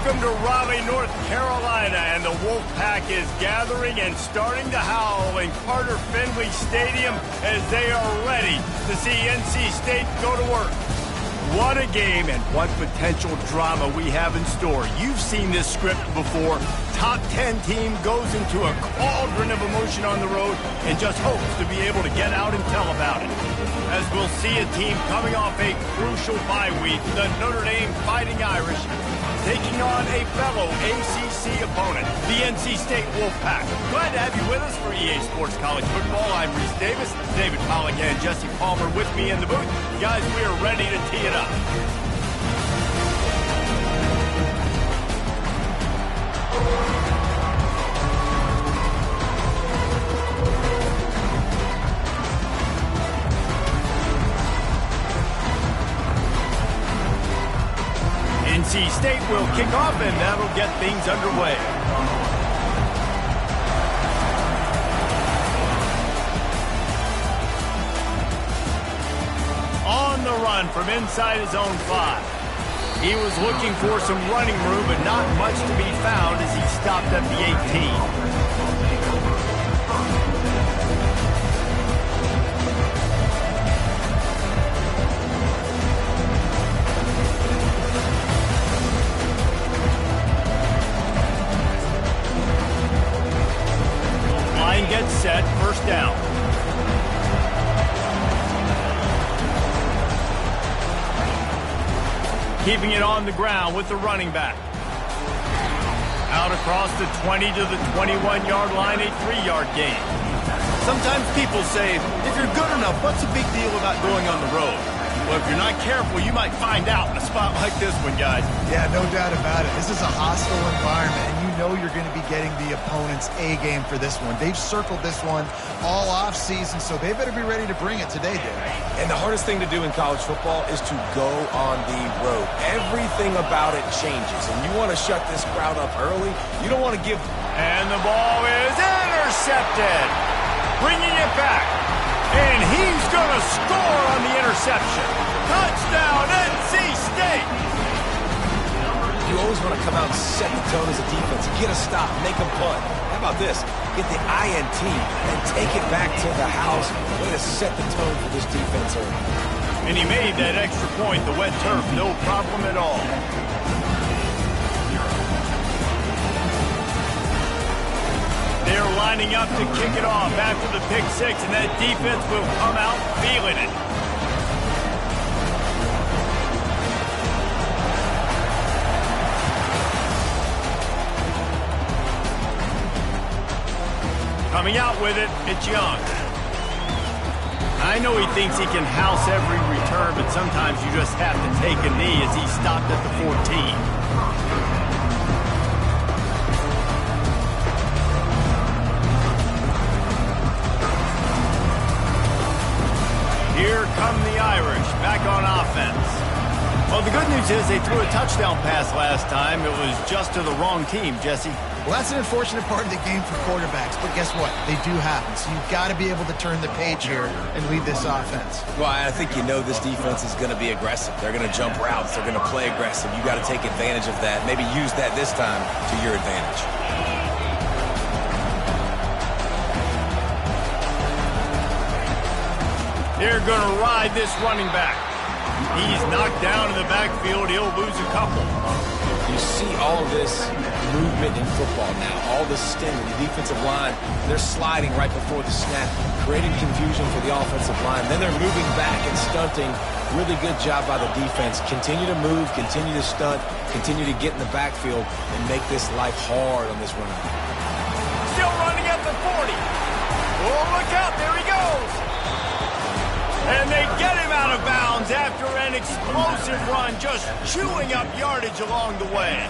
Welcome to Raleigh, North Carolina, and the Wolfpack is gathering and starting to howl in Carter Finley Stadium as they are ready to see NC State go to work. What a game and what potential drama we have in store. You've seen this script before. Top 10 team goes into a cauldron of emotion on the road and just hopes to be able to get out and tell about it. As we'll see a team coming off a crucial bye week, the Notre Dame Fighting Irish taking on a fellow ACC opponent, the NC State Wolfpack. Glad to have you with us for EA Sports College Football. I'm Reese Davis, David Pollock and Jesse Palmer with me in the booth. Guys, we are ready to tee it up. NC State will kick off, and that'll get things underway. On the run from inside his own 5. He was looking for some running room, but not much to be found as he stopped at the 18. Gets set, first down. Keeping it on the ground with the running back. Out across the 20 to the 21-yard line, a 3-yard gain. Sometimes people say, if you're good enough, what's the big deal about going on the road? Well, if you're not careful, you might find out in a spot like this one, guys. Yeah, no doubt about it. This is a hostile environment, and you know you're going to be getting the opponent's A game for this one. They've circled this one all off-season, so they better be ready to bring it today, Dave. And the hardest thing to do in college football is to go on the road. Everything about it changes, and you want to shut this crowd up early. You don't want to give... And the ball is intercepted. Bringing it back. And he's going to score on the interception. Touchdown, NC State! You always want to come out and set the tone as a defense. Get a stop, make them punt. How about this? Get the INT and take it back to the house. Way to set the tone for this defense early. And he made that extra point, the wet turf, no problem at all. They're lining up to kick it off after the pick 6, and that defense will come out feeling it. Coming out with it, it's Young. I know he thinks he can house every return, but sometimes you just have to take a knee as he stopped at the 14. Here come the Irish, back on offense. Well, the good news is they threw a touchdown pass last time. It was just to the wrong team, Jesse. Well, that's an unfortunate part of the game for quarterbacks, but guess what? They do happen, so you've got to be able to turn the page here and lead this offense. Well, I think you know this defense is going to be aggressive. They're going to jump routes. They're going to play aggressive. You got to take advantage of that. Maybe use that this time to your advantage. They're going to ride this running back. He's knocked down in the backfield. He'll lose a couple. You see all this movement in football now. All the stemming. The defensive line, they're sliding right before the snap, creating confusion for the offensive line. Then they're moving back and stunting. Really good job by the defense. Continue to move, continue to stunt, continue to get in the backfield and make this life hard on this running back. Still running at the 40. Oh, look out. There he goes. And they get him out of bounds after an explosive run, just chewing up yardage along the way.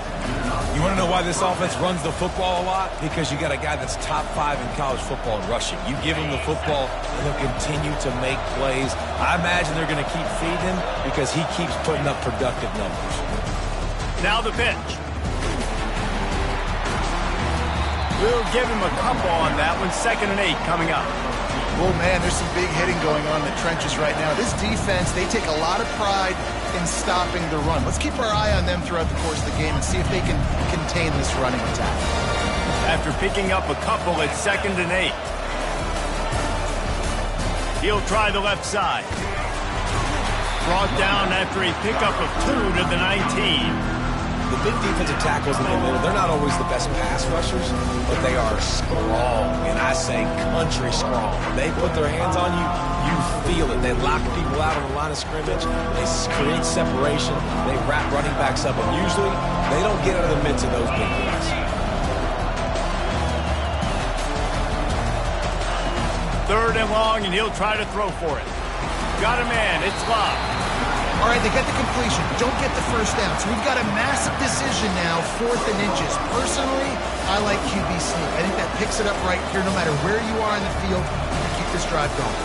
You want to know why this offense runs the football a lot? Because you got a guy that's top 5 in college football in rushing. You give him the football, and he'll continue to make plays. I imagine they're going to keep feeding him because he keeps putting up productive numbers. Now the pitch. We'll give him a couple on that one. 2nd and 8 coming up. Oh, man, there's some big hitting going on in the trenches right now. This defense, they take a lot of pride in stopping the run. Let's keep our eye on them throughout the course of the game and see if they can contain this running attack. After picking up a couple at 2nd and 8. He'll try the left side. Brought down after a pickup of 2 to the 19. The big defensive tackles in the middle, they're not always the best pass rushers, but they are strong, and I say country strong. When they put their hands on you, you feel it. They lock people out on the line of scrimmage. They create separation. They wrap running backs up, and usually they don't get out of the midst of those big boys. 3rd and long, and he'll try to throw for it. Got a man. It's Ncaa. All right, they get the completion. Don't get the first down. So we've got a massive decision now, 4th and inches. Personally, I like QB sneak. I think that picks it up right here no matter where you are in the field to keep this drive going.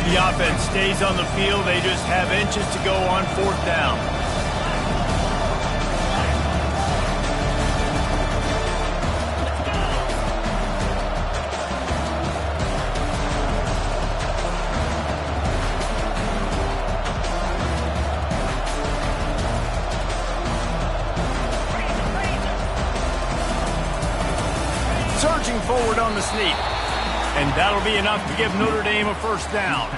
The offense stays on the field. They just have inches to go on 4th down. Surging forward on the sneak. And that'll be enough to give Notre Dame a 1st down.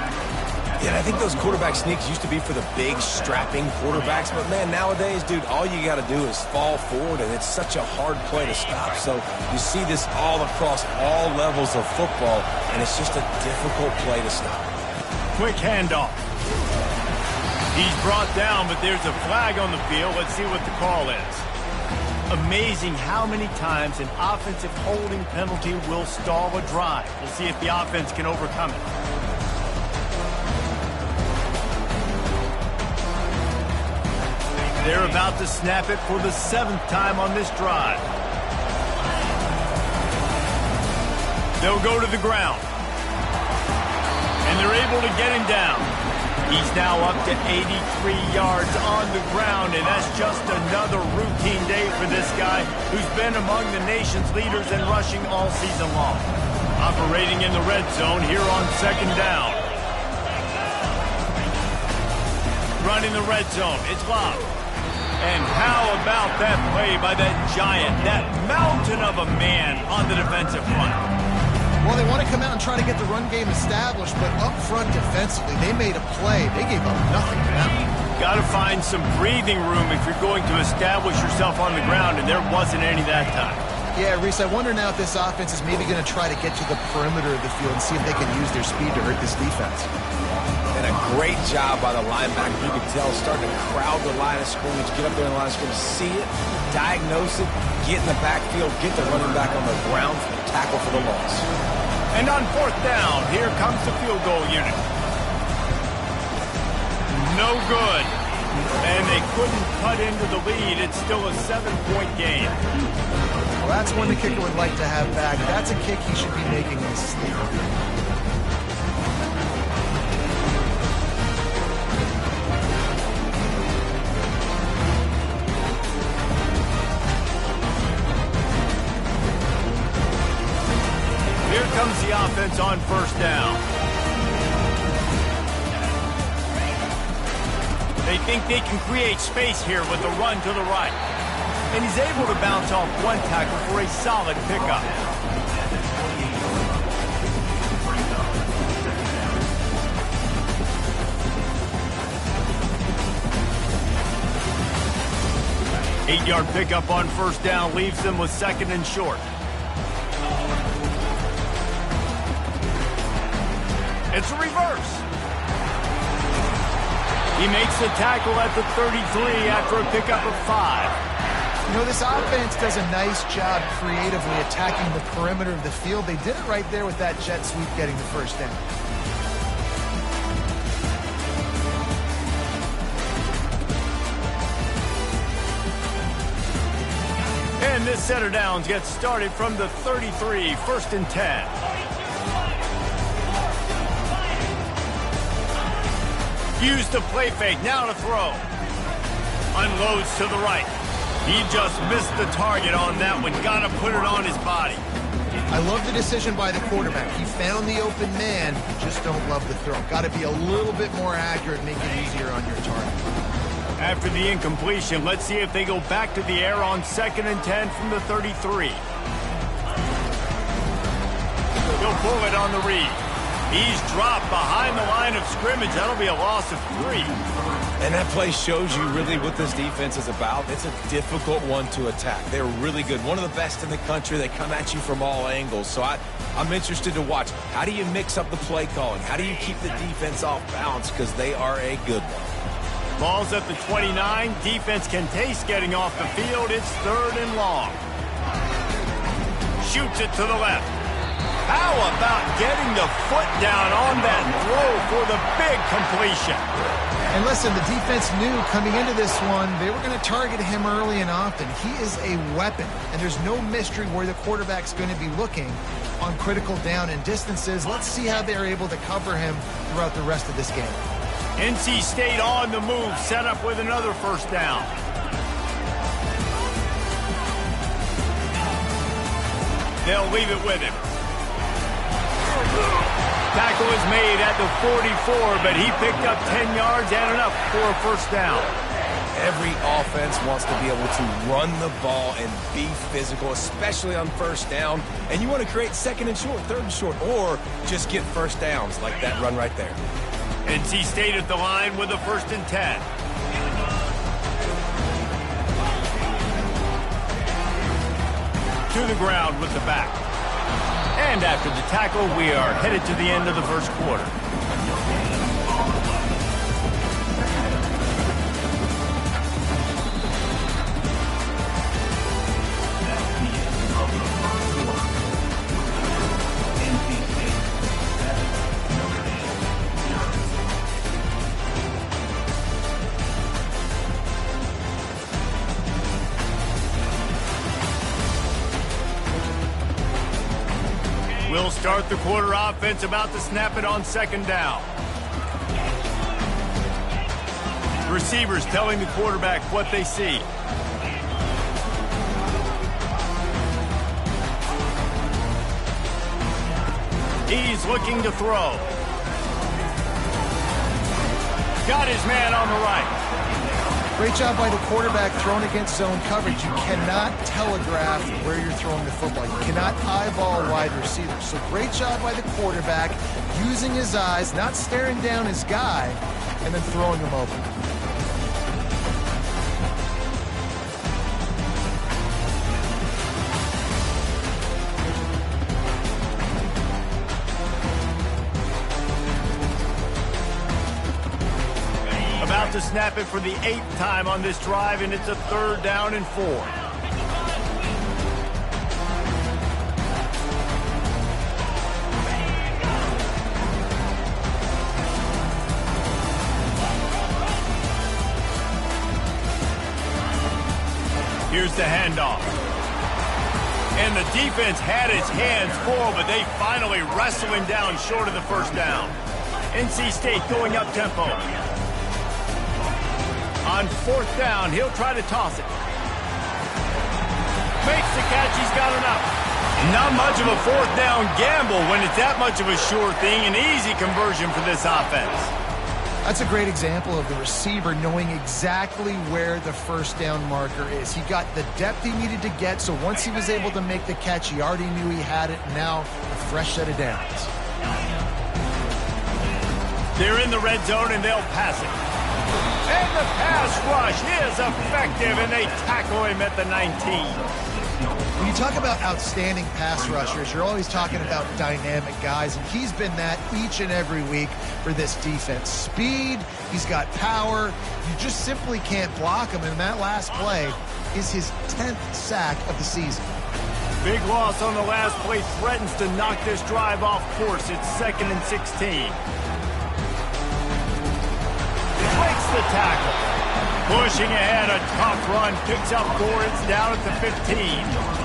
Yeah, I think those quarterback sneaks used to be for the big, strapping quarterbacks. But, man, nowadays, dude, all you got to do is fall forward, and it's such a hard play to stop. So you see this all across all levels of football, and it's just a difficult play to stop. Quick handoff. He's brought down, but there's a flag on the field. Let's see what the call is. Amazing how many times an offensive holding penalty will stall a drive. We'll see if the offense can overcome it. They're about to snap it for the 7th time on this drive. They'll go to the ground. And they're able to get him down. He's now up to 83 yards on the ground, and that's just another routine day for this guy who's been among the nation's leaders in rushing all season long. Operating in the red zone here on 2nd down. Running the red zone. It's Ncaa. And how about that play by that giant, that mountain of a man on the defensive front? Well, they want to come out and try to get the run game established, but up front defensively, they made a play. They gave up nothing now. Got to find some breathing room if you're going to establish yourself on the ground, and there wasn't any that time. Yeah, Reese, I wonder now if this offense is maybe going to try to get to the perimeter of the field and see if they can use their speed to hurt this defense. And a great job by the linebacker. You can tell, starting to crowd the line of scrimmage, get up there in the line of scrimmage, see it, diagnose it, get in the backfield, get the running back on the ground for the tackle for the loss. And on 4th down, here comes the field goal unit. No good. And they couldn't cut into the lead. It's still a 7-point game. Well, that's one the kicker would like to have back. That's a kick he should be making in his sleep. Here comes the offense on 1st down. They think they can create space here with the run to the right. And he's able to bounce off one tackle for a solid pickup. Eight-yard pickup on 1st down leaves them with 2nd and short. It's a reverse. He makes the tackle at the 33 after a pickup of 5. You know, this offense does a nice job creatively attacking the perimeter of the field. They did it right there with that jet sweep getting the 1st down. And this set of downs gets started from the 33, 1st and 10. Use the play fake, now to throw. Unloads to the right. He just missed the target on that one. Got to put it on his body. I love the decision by the quarterback. He found the open man. Just don't love the throw. Got to be a little bit more accurate, make it easier on your target. After the incompletion, let's see if they go back to the air on 2nd and 10 from the 33. He'll pull it on the read. He's dropped behind the line of scrimmage. That'll be a loss of 3. And that play shows you really what this defense is about. It's a difficult one to attack. They're really good. One of the best in the country. They come at you from all angles. So I'm interested to watch. How do you mix up the play calling? How do you keep the defense off balance? Because they are a good one. Ball's at the 29. Defense can taste getting off the field. It's 3rd and long. Shoots it to the left. How about getting the foot down on that throw for the big completion? And listen, the defense knew coming into this one, they were going to target him early and often. He is a weapon, and there's no mystery where the quarterback's going to be looking on critical down and distances. Let's see how they're able to cover him throughout the rest of this game. NC State on the move, set up with another first down. They'll leave it with him. Tackle is made at the 44, but he picked up 10 yards and enough for a first down. Every offense wants to be able to run the ball and be physical, especially on first down. And you want to create 2nd and short, 3rd and short, or just get first downs like that run right there. NC State at the line with a 1st and 10. To the ground with the back. And after the tackle, we are headed to the end of the first quarter. We'll start the quarter offense, about to snap it on 2nd down. Receivers telling the quarterback what they see. He's looking to throw. Got his man on the right. Great job by the quarterback throwing against zone coverage. You cannot telegraph where you're throwing the football. You cannot eyeball wide receivers. So great job by the quarterback using his eyes, not staring down his guy, and then throwing him open. About to snap it for the 8th time on this drive, and it's a 3rd down and 4. Here's the handoff. And the defense had its hands full, but they finally wrestle him down short of the first down. NC State going up tempo. On 4th down, he'll try to toss it. Makes the catch, he's got enough. Not much of a 4th down gamble when it's that much of a sure thing. An easy conversion for this offense. That's a great example of the receiver knowing exactly where the first down marker is. He got the depth he needed to get, so once he was able to make the catch, he already knew he had it. Now, a fresh set of downs. They're in the red zone, and they'll pass it. And the pass rush is effective, and they tackle him at the 19. When you talk about outstanding pass rushers, you're always talking about dynamic guys, and he's been that each and every week for this defense. Speed, he's got power. You just simply can't block him, and that last play is his 10th sack of the season. Big loss on the last play threatens to knock this drive off course. It's 2nd and 16. Breaks the tackle. Pushing ahead, a tough run. Picks up 4. It's down at the 15.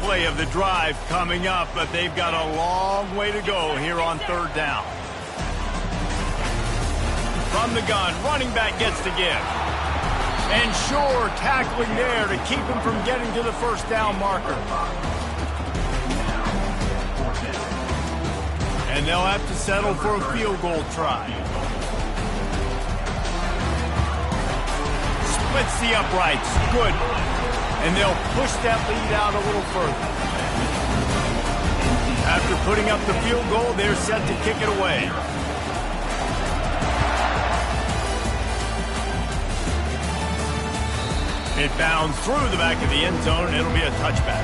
play of the drive coming up, but they've got a long way to go here on third down. From the gun, running back gets the give. And sure, tackling there to keep him from getting to the first down marker. And they'll have to settle for a field goal try. Splits the uprights. Good. And they'll push that lead out a little further. After putting up the field goal, they're set to kick it away. It bounds through the back of the end zone, and it'll be a touchback.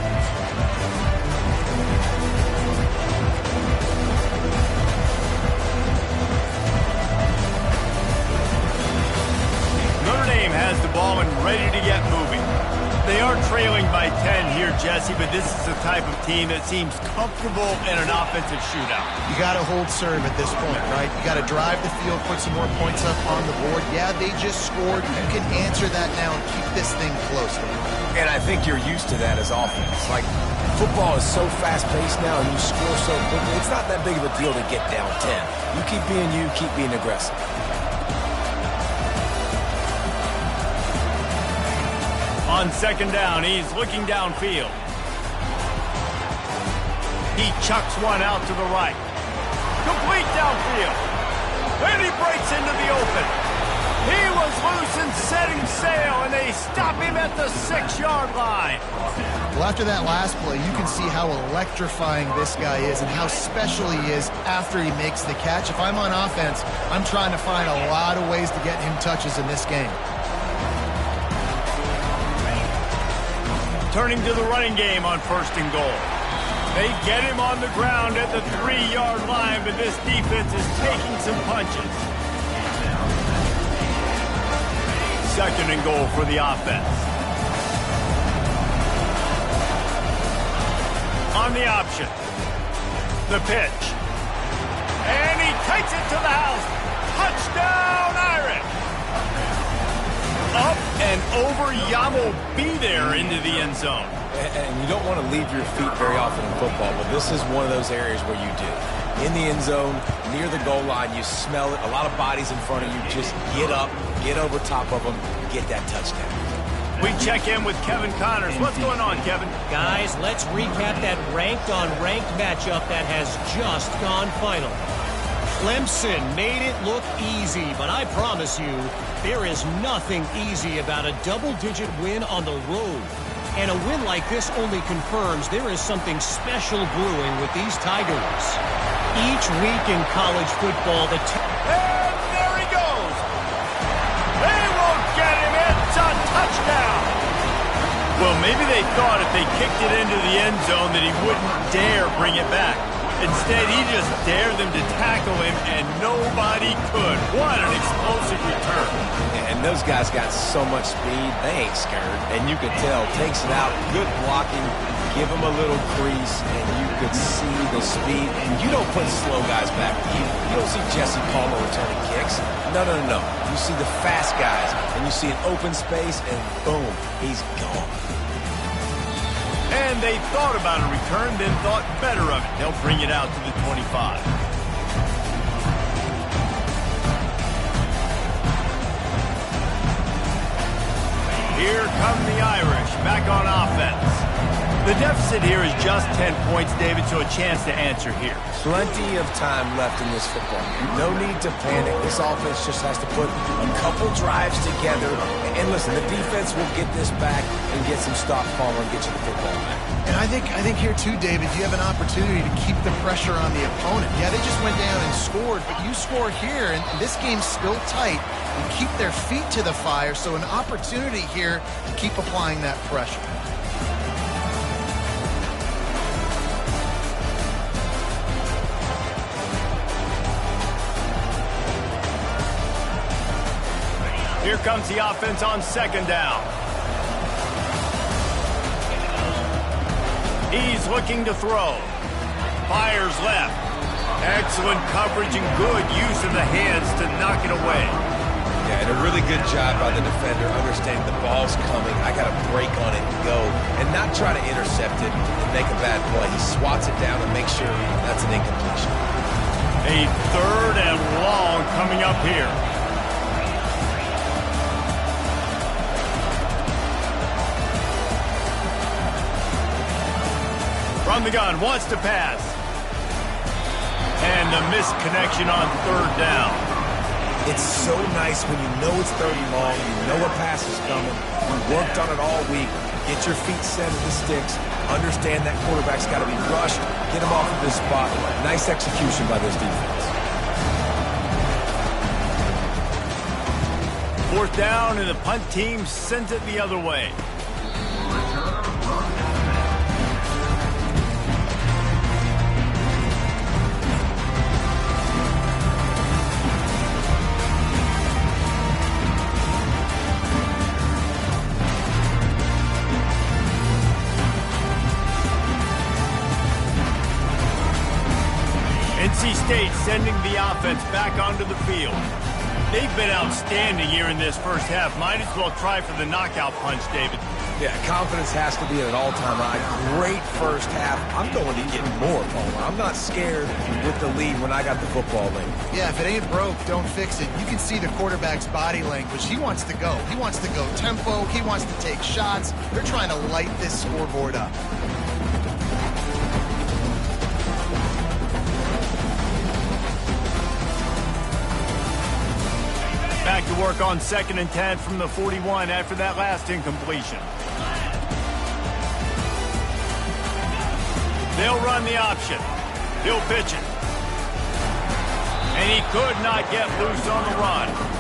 Notre Dame has the ball and ready to get moving. They are trailing by 10 here, Jesse, but this is the type of team that seems comfortable in an offensive shootout. You got to hold serve at this point, right? You got to drive the field, put some more points up on the board. Yeah, they just scored. You can answer that now and keep this thing close. And I think you're used to that as offense. Like, football is so fast-paced now and you score so quickly, it's not that big of a deal to get down 10. You keep being you, keep being aggressive. On second down, he's looking downfield. He chucks one out to the right. Complete downfield. And he breaks into the open. He was loose and setting sail, and they stop him at the 6-yard line. Well, after that last play, you can see how electrifying this guy is and how special he is after he makes the catch. If I'm on offense, I'm trying to find a lot of ways to get him touches in this game. Turning to the running game on first and goal. They get him on the ground at the 3-yard line, but this defense is taking some punches. Second and goal for the offense. On the option. The pitch. And he takes it to the house. Touchdown, Irish! Up and over, Yamo be there into the end zone. And you don't want to leave your feet very often in football, but this is one of those areas where you do. In the end zone, near the goal line, you smell it. A lot of bodies in front of you. Just get up, get over top of them, get that touchdown. We check in with Kevin Connors. What's going on, Kevin? Guys, let's recap that ranked-on-ranked matchup that has just gone final. Clemson made it look easy, but I promise you, there is nothing easy about a double-digit win on the road. And a win like this only confirms there is something special brewing with these Tigers. Each week in college football, and there he goes! They won't get him! It's a touchdown! Well, maybe they thought if they kicked it into the end zone that he wouldn't dare bring it back. Instead, he just dared them to tackle him, and nobody could. What an explosive return. And those guys got so much speed, they ain't scared. And you could tell, takes it out, good blocking, give him a little crease, and you could see the speed. And you don't put slow guys back. You don't see Jesse Palmer returning kicks. No. You see the fast guys, and you see an open space, and boom, he's gone. And they thought about a return, then thought better of it. They'll bring it out to the 25. Here come the Irish, back on offense. The deficit here is just 10 points, David, so a chance to answer here. Plenty of time left in this football game. No need to panic. This offense just has to put a couple drives together. And listen, the defense will get this back and get some stop Palmer and get you the football back. And I think here too, David, you have an opportunity to keep the pressure on the opponent. Yeah, they just went down and scored, but you score here, and this game's still tight. And keep their feet to the fire, so an opportunity here to keep applying that pressure. Here comes the offense on second down. He's looking to throw. Fires left. Excellent coverage and good use of the hands to knock it away. Yeah, and a really good job by the defender understanding the ball's coming. I got to break on it and go, and not try to intercept it and make a bad play. He swats it down and makes sure that's an incompletion. A 3rd and long coming up here. From the gun, wants to pass. And a missed connection on 3rd down. It's so nice when you know it's 3rd and long, you know a pass is coming, you worked on it all week, get your feet set at the sticks, understand that quarterback's got to be rushed, get him off of this spot. Nice execution by this defense. 4th down, and the punt team sends it the other way. NC State sending the offense back onto the field. They've been outstanding here in this first half. Might as well try for the knockout punch, David. Yeah, confidence has to be at an all-time high. Great first half. I'm going to get more, Paul. I'm not scared with the lead when I got the football late. Yeah, if it ain't broke, don't fix it. You can see the quarterback's body language. He wants to go. He wants to go tempo. He wants to take shots. They're trying to light this scoreboard up. Back to work on 2nd and 10 from the 41 after that last incompletion. They'll run the option. He'll pitch it. And he could not get loose on the run.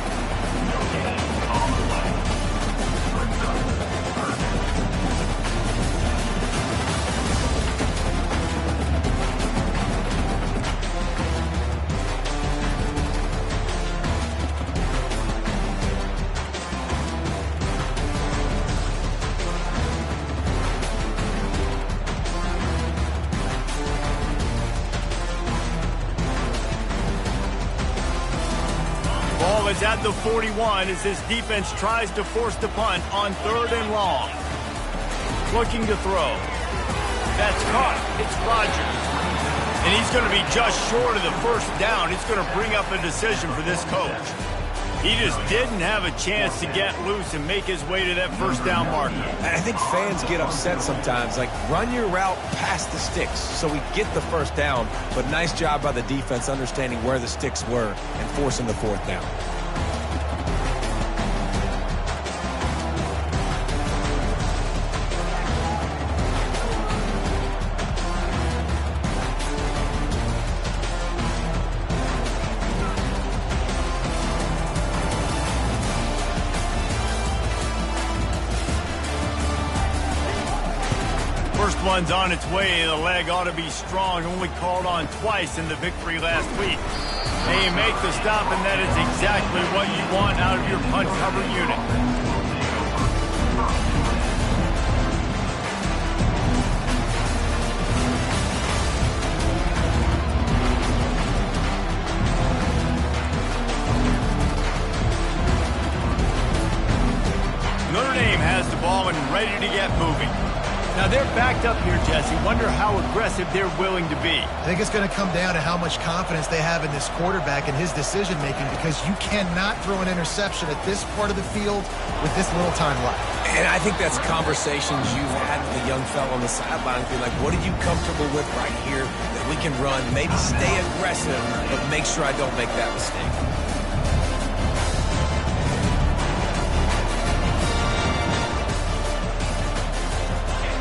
Ball is at the 41 as this defense tries to force the punt on 3rd and long. Looking to throw. That's caught. It's Rodgers. And he's going to be just short of the first down. It's going to bring up a decision for this coach. He just didn't have a chance to get loose and make his way to that first down marker. I think fans get upset sometimes. Like, run your route past the sticks so we get the first down. But nice job by the defense understanding where the sticks were and forcing the 4th down. First one's on its way. The leg ought to be strong. Only called on twice in the victory last week. They make the stop, and that is exactly what you want out of your punt cover unit. Notre Dame has the ball and ready to get moving. Now they're backed up here, Jesse. Wonder how aggressive they're willing to be. I think it's going to come down to how much confidence they have in this quarterback and his decision-making, because you cannot throw an interception at this part of the field with this little time left. And I think that's conversations you've had with a young fellow on the sideline. Being like, what are you comfortable with right here that we can run? Maybe stay aggressive, but make sure I don't make that mistake.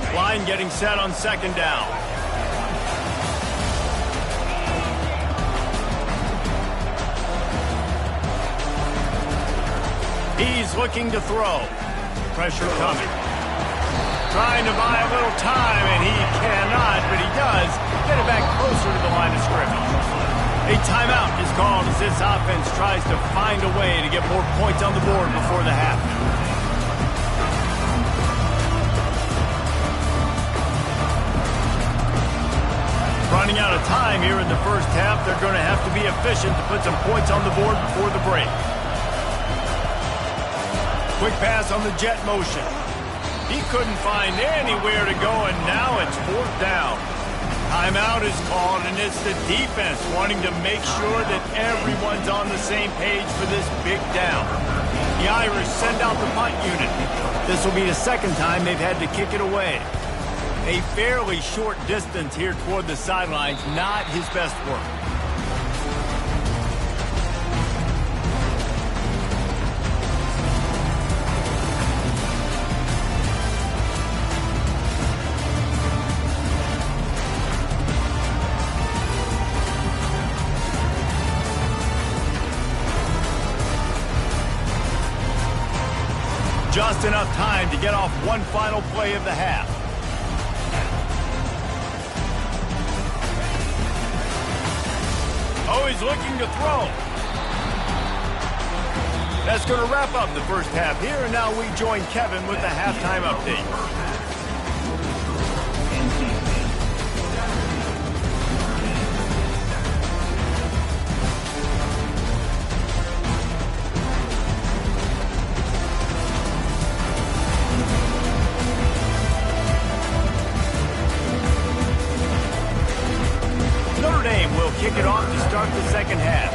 Line getting set on 2nd down. He's looking to throw. Pressure coming. Trying to buy a little time, and he cannot, but he does get it back closer to the line of scrimmage. A timeout is called as this offense tries to find a way to get more points on the board before the half. Running out of time here in the first half. They're going to have to be efficient to put some points on the board before the break. Quick pass on the jet motion. He couldn't find anywhere to go, and now it's 4th down. Timeout is called, and it's the defense wanting to make sure that everyone's on the same page for this big down. The Irish send out the punt unit. This will be the second time they've had to kick it away. A fairly short distance here toward the sidelines, not his best work. Just enough time to get off one final play of the half. Oh, he's looking to throw. That's going to wrap up the first half here, and now we join Kevin with the halftime update. Kick it off to start the second half.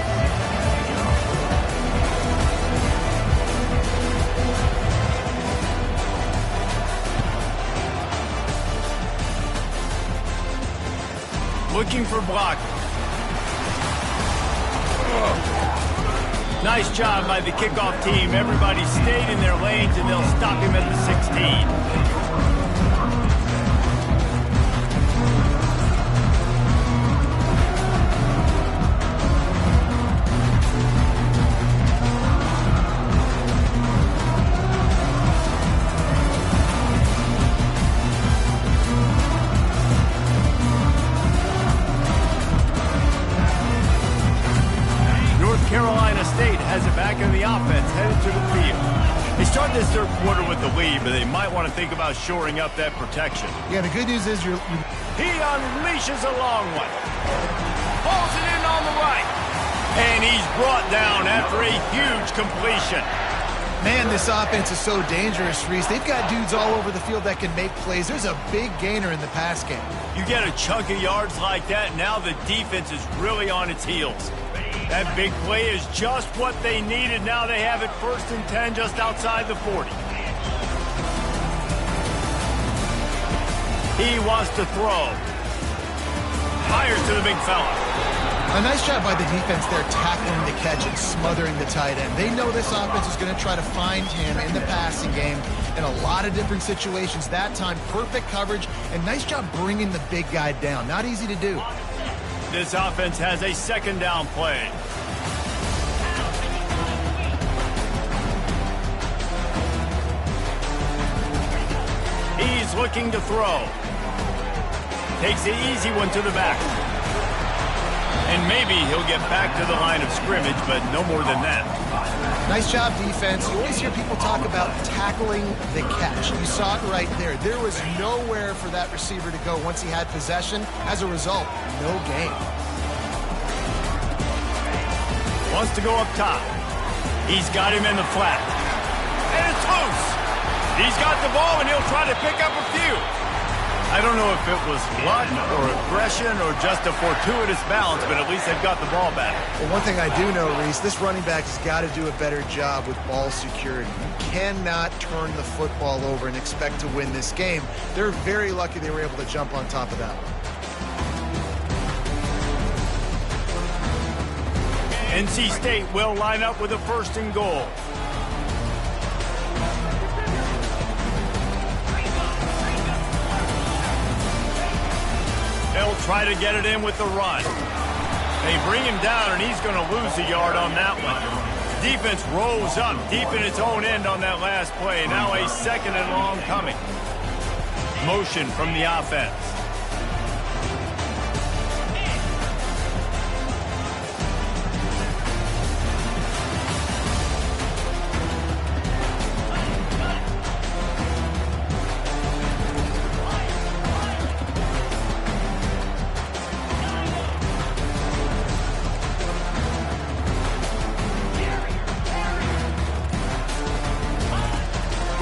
Looking for block. Nice job by the kickoff team. Everybody stayed in their lanes, and they'll stop him at the 16. Has it back in the offense, headed to the field. They start this third quarter with the lead, but they might want to think about shoring up that protection. Yeah, the good news is he unleashes a long one. Pulls it in on the right. And he's brought down after a huge completion. Man, this offense is so dangerous, Reese. They've got dudes all over the field that can make plays. There's a big gainer in the pass game. You get a chunk of yards like that, now the defense is really on its heels. That big play is just what they needed. Now they have it 1st and 10 just outside the 40. He wants to throw. Fires to the big fella. A nice job by the defense there, tackling the catch and smothering the tight end. They know this offense is going to try to find him in the passing game in a lot of different situations. That time, perfect coverage, and nice job bringing the big guy down. Not easy to do. This offense has a 2nd down play. He's looking to throw. Takes the easy one to the back. And maybe he'll get back to the line of scrimmage, but no more than that. Nice job, defense. You always hear people talk about tackling the catch. You saw it right there. There was nowhere for that receiver to go once he had possession. As a result, no gain. Wants to go up top. He's got him in the flat. And it's loose. He's got the ball, and he'll try to pick up a few. I don't know if it was luck or aggression or just a fortuitous balance, but at least they've got the ball back. Well, one thing I do know, Reese, this running back has got to do a better job with ball security. You cannot turn the football over and expect to win this game. They're very lucky they were able to jump on top of that one. NC State will line up with a 1st and goal. They'll try to get it in with the run. They bring him down, and he's going to lose a yard on that one. Defense rolls up deep in its own end on that last play. Now a 2nd and long coming. Motion from the offense.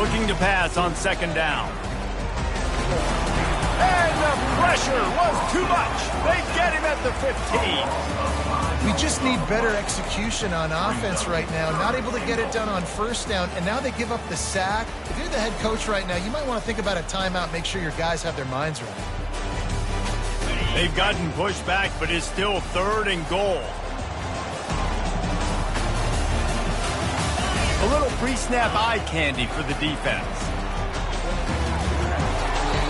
looking to pass on second down. And the pressure was too much. They get him at the 15. We just need better execution on offense right now. Not able to get it done on first down, and now they give up the sack. If you're the head coach right now, you might want to think about a timeout, make sure your guys have their minds right. They've gotten pushed back, but it's still 3rd and goal. A little pre-snap eye candy for the defense.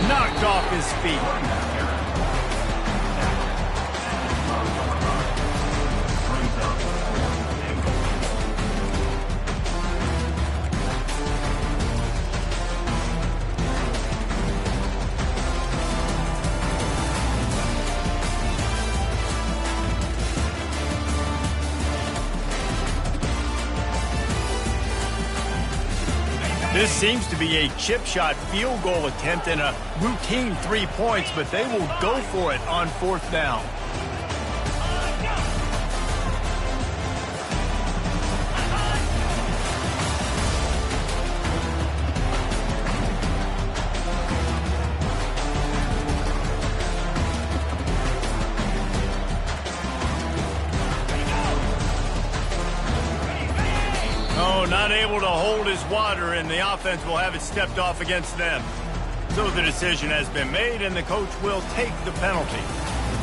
Knocked off his feet. This seems to be a chip shot field goal attempt and a routine 3 points, but they will go for it on 4th down. Not able to hold his water, and the offense will have it stepped off against them. So the decision has been made, and the coach will take the penalty.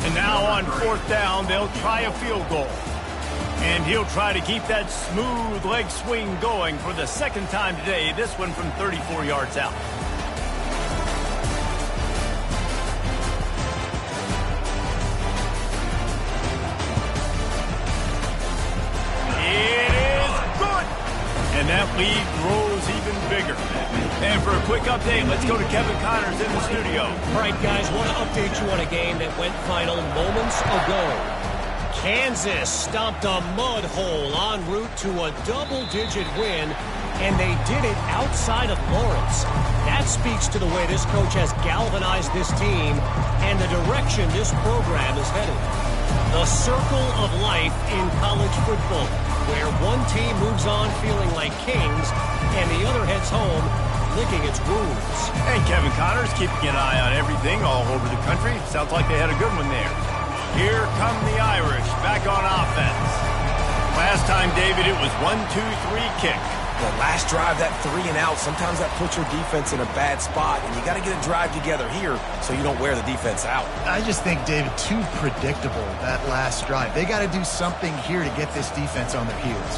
And now on 4th down, they'll try a field goal. And he'll try to keep that smooth leg swing going for the 2nd time today, this one from 34 yards out. And that lead grows even bigger. And for a quick update, let's go to Kevin Connors in the studio. All right, guys, want to update you on a game that went final moments ago. Kansas stomped a mud hole en route to a double-digit win, and they did it outside of Lawrence. That speaks to the way this coach has galvanized this team and the direction this program is headed. The circle of life in college football, where one team moves on feeling like kings and the other heads home licking its wounds. And Kevin Connors keeping an eye on everything all over the country. Sounds like they had a good one there. Here come the Irish back on offense. Last time, David, it was 1-2-3 kick. The last drive, that 3 and out, sometimes that puts your defense in a bad spot, and you got to get a drive together here so you don't wear the defense out. I just think, David, too predictable, that last drive. They got to do something here to get this defense on their heels.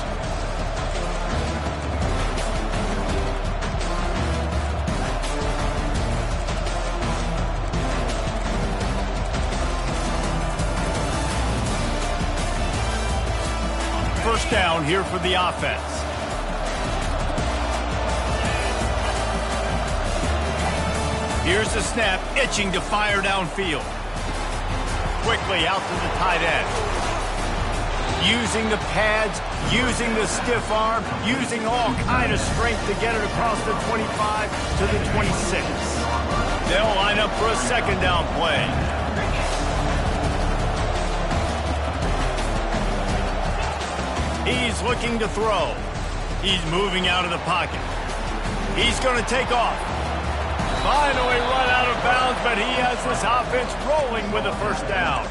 First down here for the offense. Here's the snap, itching to fire downfield. Quickly out to the tight end. Using the pads, using the stiff arm, using all kind of strength to get it across the 25 to the 26. They'll line up for a 2nd down play. He's looking to throw. He's moving out of the pocket. He's going to take off. Finally run out of bounds, but he has this offense rolling with a 1st down.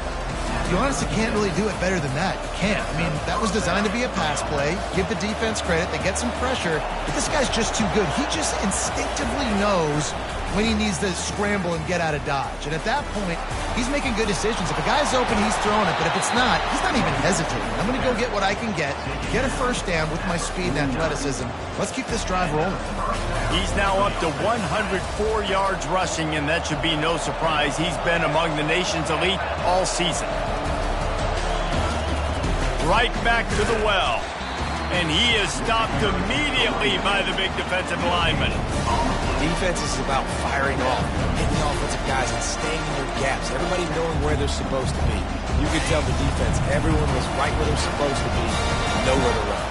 You honestly can't really do it better than that. You can't. I mean, that was designed to be a pass play. Give the defense credit. They get some pressure. But this guy's just too good. He just instinctively knows when he needs to scramble and get out of dodge. And at that point, he's making good decisions. If a guy's open, he's throwing it. But if it's not, he's not even hesitating. I'm going to go get what I can get a 1st down with my speed and athleticism. Let's keep this drive rolling. He's now up to 104 yards rushing, and that should be no surprise. He's been among the nation's elite all season. Right back to the well. And he is stopped immediately by the big defensive lineman. Defense is about firing off, hitting the offensive guys and staying in their gaps. Everybody knowing where they're supposed to be. You could tell the defense, everyone was right where they're supposed to be, nowhere to run.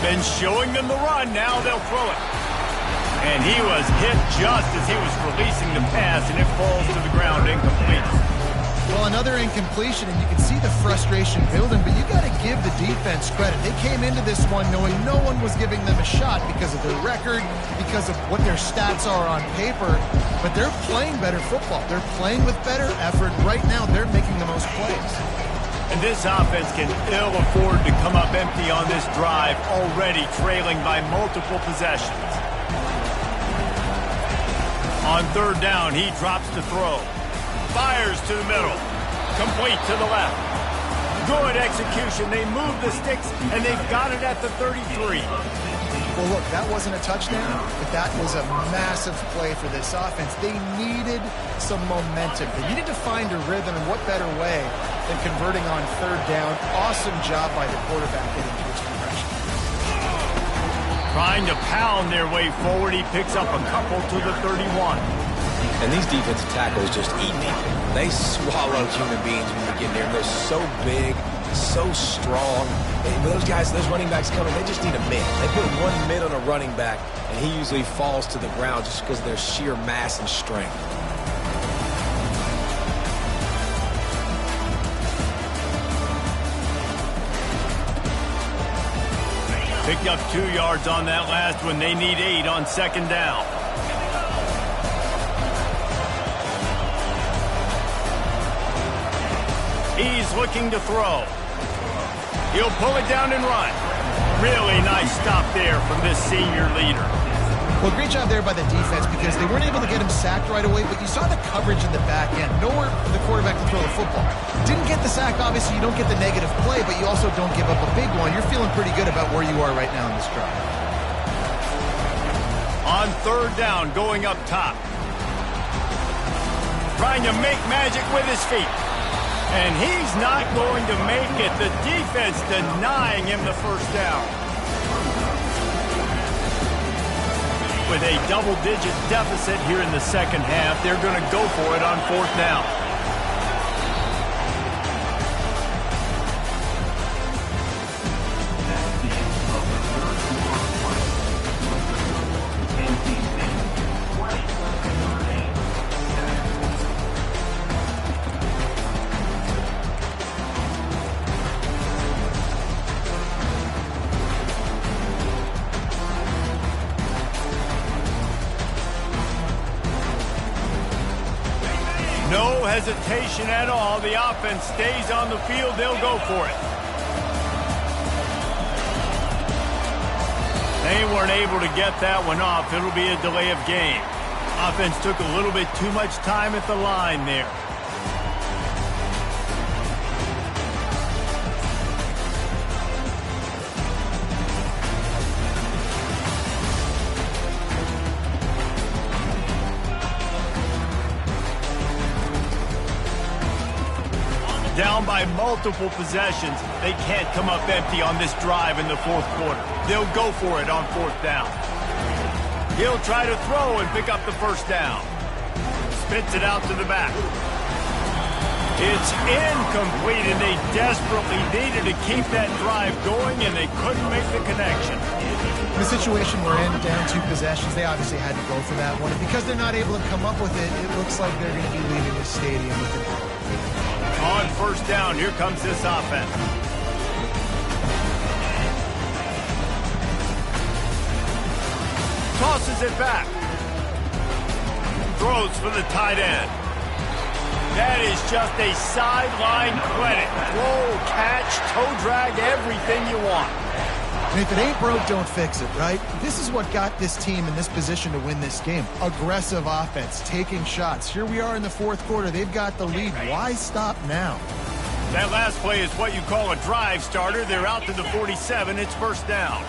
Been showing them the run, now they'll throw it. And he was hit just as he was releasing the pass, and it falls to the ground incomplete. Well, another incompletion, and you can see the frustration building, but you got to give the defense credit. They came into this one knowing no one was giving them a shot because of their record, because of what their stats are on paper, but they're playing better football. They're playing with better effort. Right now, they're making the most plays. And this offense can ill afford to come up empty on this drive, already trailing by multiple possessions. On third down, he drops to throw. Fires to the middle. Complete to the left. Good execution. They move the sticks, and they've got it at the 33. Well, look, that wasn't a touchdown, but that was a massive play for this offense. They needed some momentum. They needed to find a rhythm, and what better way than converting on third down. Awesome job by the quarterback getting to his progression. Trying to pound their way forward, he picks up a couple to the 31. And these defensive tackles just eat people. They swallow human beings when you get near them. They're so big, so strong. And those guys, those running backs coming, they just need a mid. They put one mid on a running back, and he usually falls to the ground just because of their sheer mass and strength. Picked up 2 yards on that last one. They need 8 on second down. He's looking to throw. He'll pull it down and run. Really nice stop there from this senior leader. Well, great job there by the defense because they weren't able to get him sacked right away, but you saw the coverage in the back end. Nowhere for the quarterback to throw the football. Didn't get the sack, obviously. You don't get the negative play, but you also don't give up a big one. You're feeling pretty good about where you are right now in this drive. On third down, going up top. Trying to make magic with his feet. And he's not going to make it. The defense denying him the first down. With a double-digit deficit here in the second half, they're going to go for it on fourth down. No hesitation at all. The offense stays on the field. They'll go for it. They weren't able to get that one off. It'll be a delay of game. Offense took a little bit too much time at the line there. Down by multiple possessions. They can't come up empty on this drive in the fourth quarter. They'll go for it on fourth down. He'll try to throw and pick up the first down. Spits it out to the back. It's incomplete, and they desperately needed to keep that drive going, and they couldn't make the connection. The situation we're in, down 2 possessions, they obviously had to go for that one. And because they're not able to come up with it, it looks like they're going to be leaving the stadium with it. On first down, here comes this offense. Tosses it back. Throws for the tight end. That is just a sideline clinic. Throw, catch, toe drag, everything you want. And if it ain't broke, don't fix it, right? This is what got this team in this position to win this game. Aggressive offense, taking shots. Here we are in the fourth quarter. They've got the lead. Why stop now? That last play is what you call a drive starter. They're out to the 47. It's first down.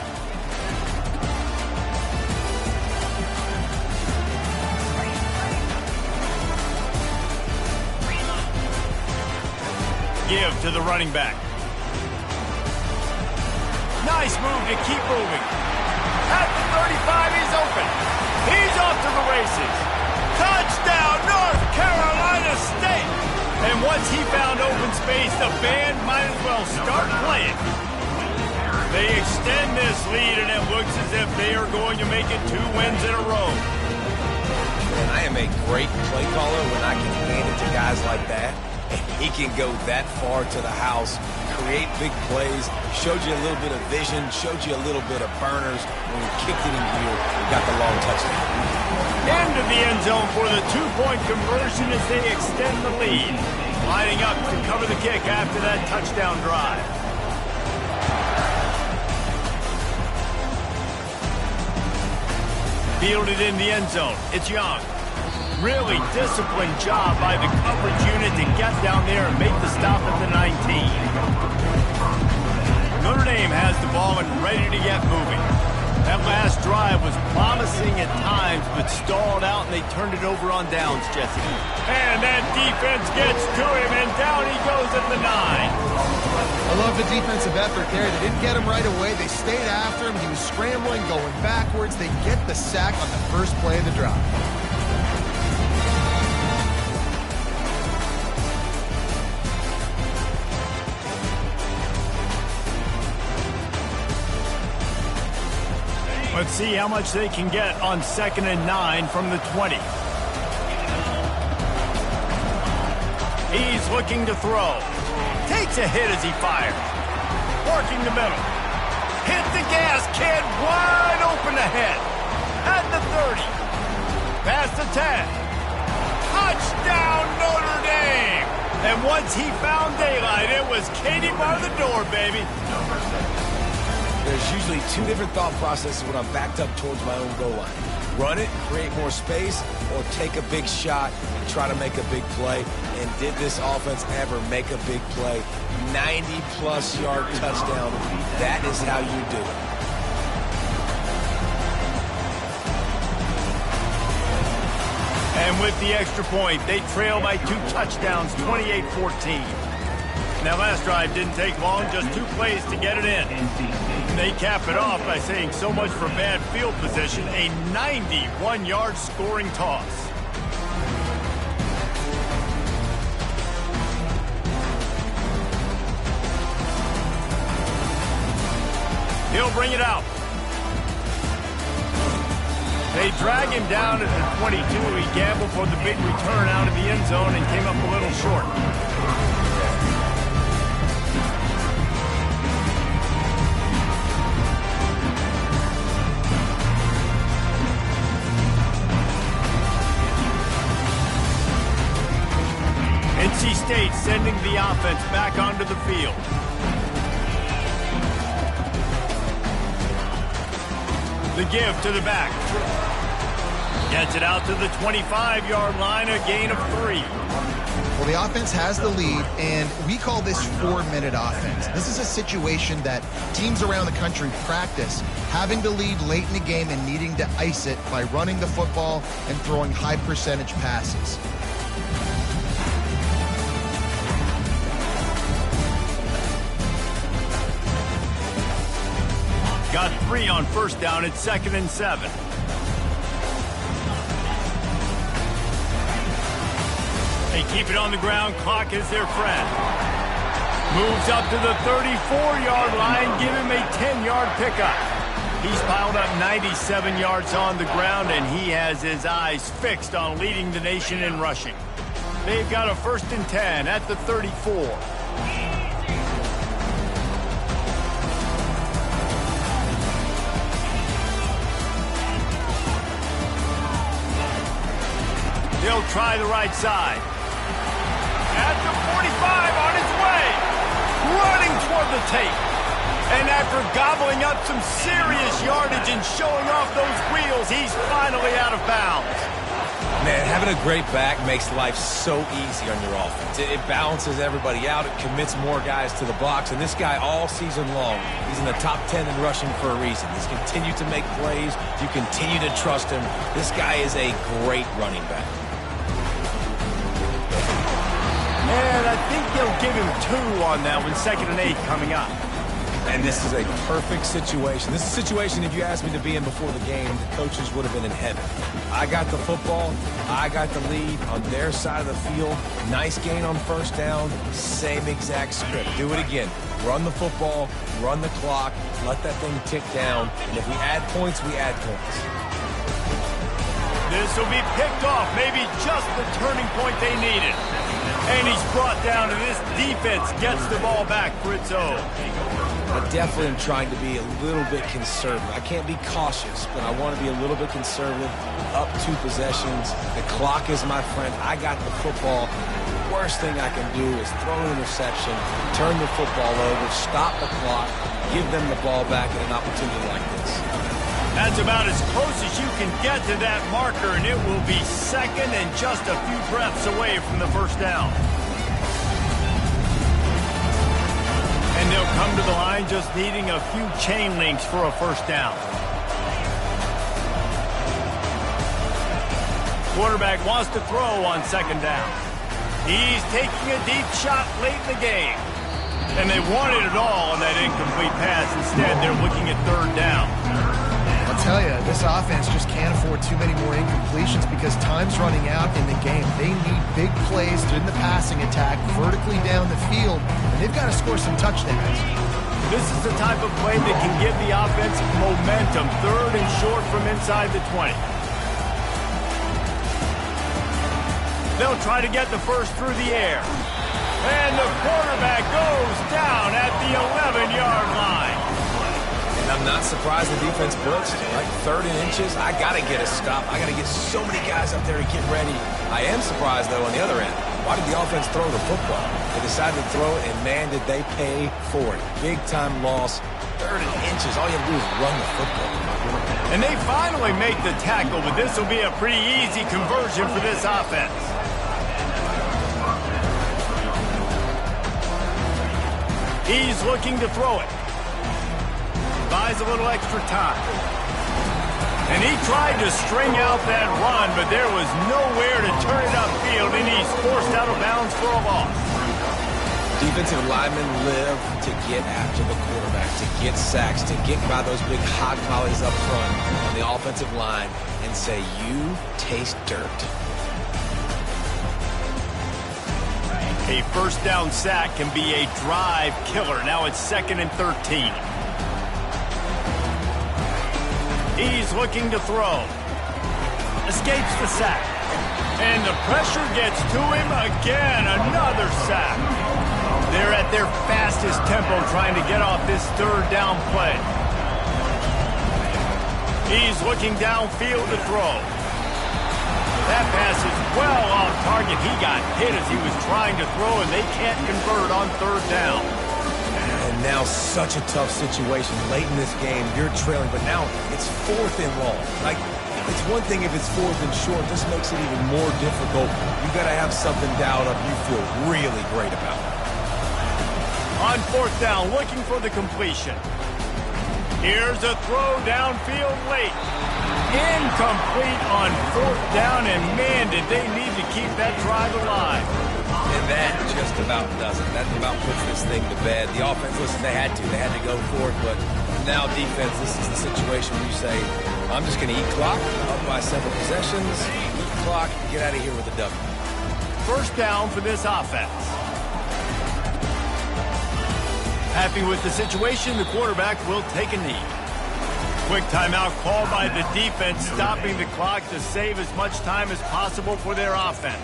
Give to the running back. Nice move to keep moving. At the 35, he's open. He's off to the races. Touchdown, North Carolina State. And once he found open space, the band might as well start playing. They extend this lead, and it looks as if they are going to make it 2 wins in a row. And I am a great play caller when I can hand it to guys like that. and he can go that far to the house, create big plays, showed you a little bit of vision, showed you a little bit of burners. When he kicked it in gear, he got the long touchdown. Into the end zone for the two-point conversion as they extend the lead. Lining up to cover the kick after that touchdown drive. Fielded in the end zone. It's Young. Really disciplined job by the coverage unit to get down there and make the stop at the 19. Notre Dame has the ball and ready to get moving. That last drive was promising at times, but stalled out, and they turned it over on downs, Jesse. And that defense gets to him, and down he goes at the 9. I love the defensive effort there. They didn't get him right away. They stayed after him. He was scrambling, going backwards. They get the sack on the first play of the drive. Let's see how much they can get on 2nd and 9 from the 20. He's looking to throw. Takes a hit as he fires. Working the middle. Hit the gas, kid. Wide open ahead. At the 30. Past the 10. Touchdown, Notre Dame. And once he found daylight, it was Katie bar the door, baby. There's usually two different thought processes when I'm backed up towards my own goal line. Run it, create more space, or take a big shot and try to make a big play. And did this offense ever make a big play? 90-plus yard touchdown. That is how you do it. And with the extra point, they trail by 2 touchdowns, 28-14. That last drive didn't take long, just 2 plays to get it in. And they cap it off by saying so much for bad field position, a 91-yard scoring toss. He'll bring it out. They drag him down at the 22. He gambled for the big return out of the end zone and came up a little short. NC State sending the offense back onto the field. The give to the back. Gets it out to the 25-yard line, a gain of 3. Well, the offense has the lead, and we call this 4-minute offense. This is a situation that teams around the country practice, having the lead late in the game and needing to ice it by running the football and throwing high-percentage passes. Got 3 on first down at 2nd and 7. They keep it on the ground. Clock is their friend. Moves up to the 34-yard line. Give him a 10-yard pickup. He's piled up 97 yards on the ground, and he has his eyes fixed on leading the nation in rushing. They've got a 1st and 10 at the 34. He'll try the right side. At the 45, on his way. Running toward the tape. And after gobbling up some serious yardage and showing off those wheels, he's finally out of bounds. Man, having a great back makes life so easy on your offense. It balances everybody out. It commits more guys to the box. And this guy all season long, he's in the top 10 in rushing for a reason. He's continued to make plays. You continue to trust him. This guy is a great running back. And I think they'll give him 2 on that one, 2nd and 8 coming up. And this is a perfect situation. This is a situation, if you asked me to be in before the game, the coaches would have been in heaven. I got the football. I got the lead on their side of the field. Nice gain on first down. Same exact script. Do it again. Run the football. Run the clock. Let that thing tick down. And if we add points, we add points. This will be picked off. Maybe just the turning point they needed. And he's brought down, and this defense gets the ball back for its own. I definitely am trying to be a little bit conservative. I can't be cautious, but I want to be a little bit conservative. Up 2 possessions. The clock is my friend. I got the football. Worst thing I can do is throw an interception, turn the football over, stop the clock, give them the ball back at an opportunity like this. That's about as close as you can get to that marker, and it will be second and just a few breaths away from the first down. And they'll come to the line just needing a few chain links for a first down. Quarterback wants to throw on second down. He's taking a deep shot late in the game. And they wanted it all on that incomplete pass. Instead, they're looking at third down. I'll tell you, this offense just can't afford too many more incompletions because time's running out in the game. They need big plays in the passing attack, vertically down the field, and they've got to score some touchdowns. This is the type of play that can give the offense momentum. Third and short from inside the 20. They'll try to get the first through the air. And the quarterback goes down at the 11-yard line. And I'm not surprised the defense blitzed, right? 3rd and inches, I got to get a stop. I got to get so many guys up there to get ready. I am surprised, though, on the other end. Why did the offense throw the football? They decided to throw it, and, man, did they pay for it. Big-time loss. 3rd and inches, all you have to do is run the football. And they finally make the tackle, but this will be a pretty easy conversion for this offense. He's looking to throw it. Buys a little extra time. And he tried to string out that run, but there was nowhere to turn it upfield, and he's forced out of bounds for a loss. Defensive linemen live to get after the quarterback, to get sacks, to get by those big hog mollies up front on the offensive line and say, you taste dirt. A first down sack can be a drive killer. Now it's 2nd and 13. He's looking to throw. Escapes the sack. And the pressure gets to him again. Another sack. They're at their fastest tempo trying to get off this 3rd down play. He's looking downfield to throw. That pass is well off target. He got hit as he was trying to throw, and they can't convert on 3rd down. And now such a tough situation. Late in this game, you're trailing, but now it's 4th and long. Like, it's one thing if it's 4th and short. This makes it even more difficult. You got to have something dialed up you feel really great about. On 4th down, looking for the completion. Here's a throw downfield late. Incomplete on 4th down, and man, did they need to keep that drive alive. And that just about does it. That about puts this thing to bed. The offense, listen, they had to go for it, but now defense, this is the situation where you say, I'm just going to eat clock, up by several possessions, eat clock, get out of here with a W. First down for this offense. Happy with the situation, the quarterback will take a knee. Quick timeout called by the defense, stopping the clock to save as much time as possible for their offense.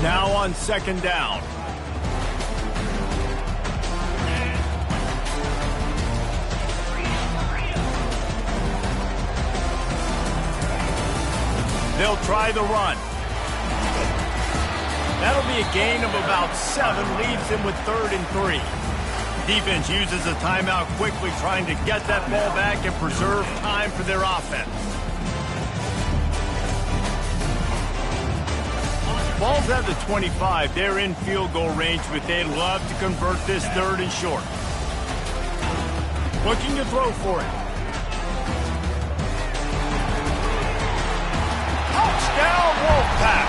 Now on 2nd down. They'll try the run. That'll be a gain of about 7, leaves them with 3rd and 3. Defense uses a timeout quickly, trying to get that ball back and preserve time for their offense. Ball's at the 25. They're in field goal range, but they'd love to convert this 3rd and short. Looking to throw for it. Touchdown, Wolfpack.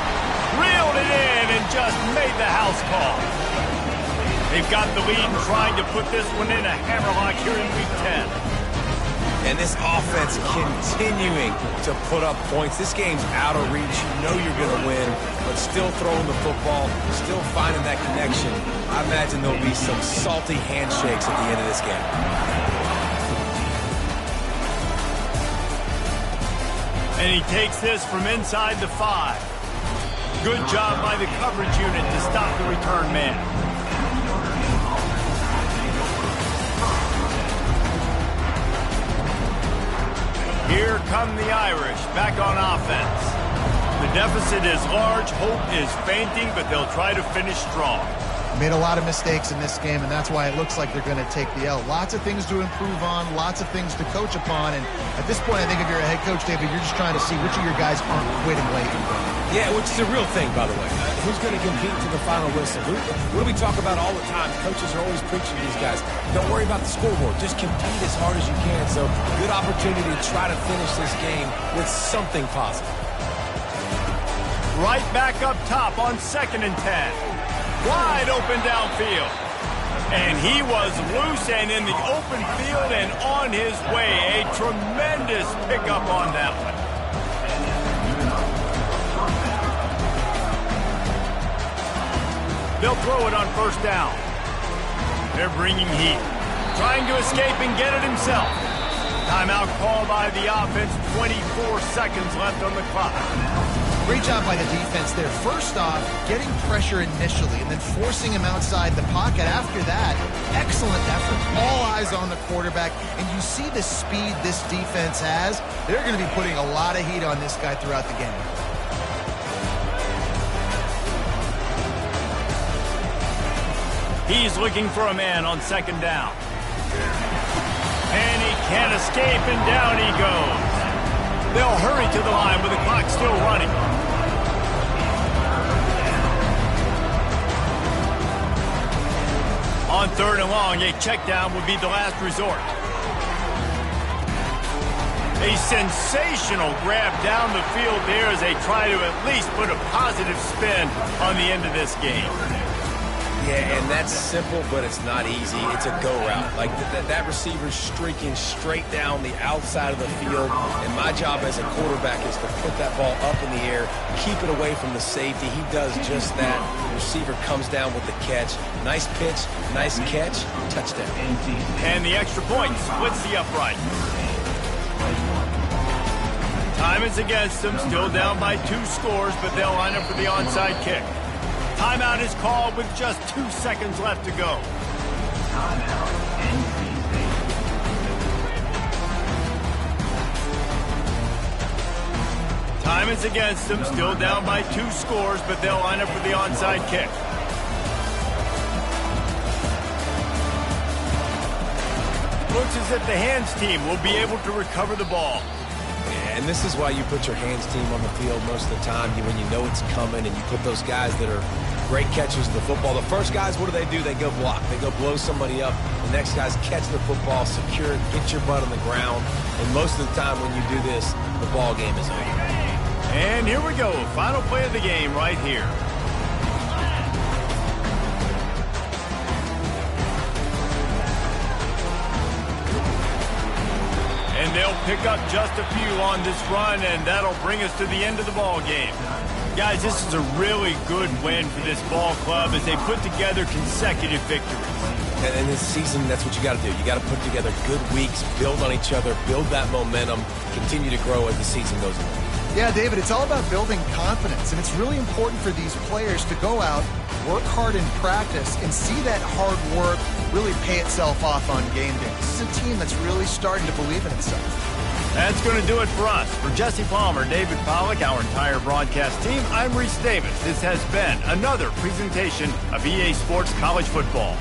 Reeled it in and just made the house call. They've got the lead and trying to put this one in a hammerlock here in Week 10. And this offense continuing to put up points. This game's out of reach. You know you're going to win, but still throwing the football, still finding that connection. I imagine there'll be some salty handshakes at the end of this game. And he takes this from inside the 5. Good job by the coverage unit to stop the return man. Here come the Irish, back on offense. The deficit is large, hope is fainting, but they'll try to finish strong. Made a lot of mistakes in this game, and that's why it looks like they're going to take the L. Lots of things to improve on, lots of things to coach upon, and at this point, I think if you're a head coach, David, you're just trying to see which of your guys aren't quitting late. Yeah, which is a real thing, by the way. Who's going to compete to the final whistle? What do we talk about all the time? Coaches are always preaching to these guys. Don't worry about the scoreboard. Just compete as hard as you can. So, good opportunity to try to finish this game with something positive. Right back up top on 2nd and 10. Wide open downfield. And he was loose and in the open field and on his way. A tremendous pickup on that one. They'll throw it on 1st down. They're bringing heat. Trying to escape and get it himself. Timeout call by the offense. 24 seconds left on the clock. Great job by the defense there. First off, getting pressure initially and then forcing him outside the pocket. After that, excellent effort. All eyes on the quarterback. And you see the speed this defense has. They're going to be putting a lot of heat on this guy throughout the game. He's looking for a man on 2nd down. And he can't escape, and down he goes. They'll hurry to the line with the clock still running. On 3rd and long, a check down would be the last resort. A sensational grab down the field there as they try to at least put a positive spin on the end of this game. Yeah, and that's simple, but it's not easy. It's a go route. Like that receiver's streaking straight down the outside of the field, and my job as a quarterback is to put that ball up in the air, keep it away from the safety. He does just that. The receiver comes down with the catch. Nice pitch, nice catch, touchdown. And the extra point splits the upright. Time is against them, still down by 2 scores, but they'll line up for the onside kick. Timeout is called with just 2 seconds left to go. Time is against them, still down by 2 scores, but they'll line up for the onside kick. Looks as if the hands team will be able to recover the ball. And this is why you put your hands team on the field most of the time when you know it's coming, and you put those guys that are great catchers of the football. The first guys, what do? They go block. They go blow somebody up. The next guys catch the football, secure it, get your butt on the ground. And most of the time when you do this, the ball game is over. And here we go. Final play of the game right here. And they'll pick up just a few on this run, and that'll bring us to the end of the ball game. Guys, this is a really good win for this ball club as they put together consecutive victories. And in this season, that's what you got to do. You got to put together good weeks, build on each other, build that momentum, continue to grow as the season goes on. Yeah, David, it's all about building confidence, and it's really important for these players to go out, work hard in practice, and see that hard work really pay itself off on game day. This is a team that's really starting to believe in itself. That's going to do it for us. For Jesse Palmer, David Pollack, our entire broadcast team, I'm Reese Davis. This has been another presentation of EA Sports College Football.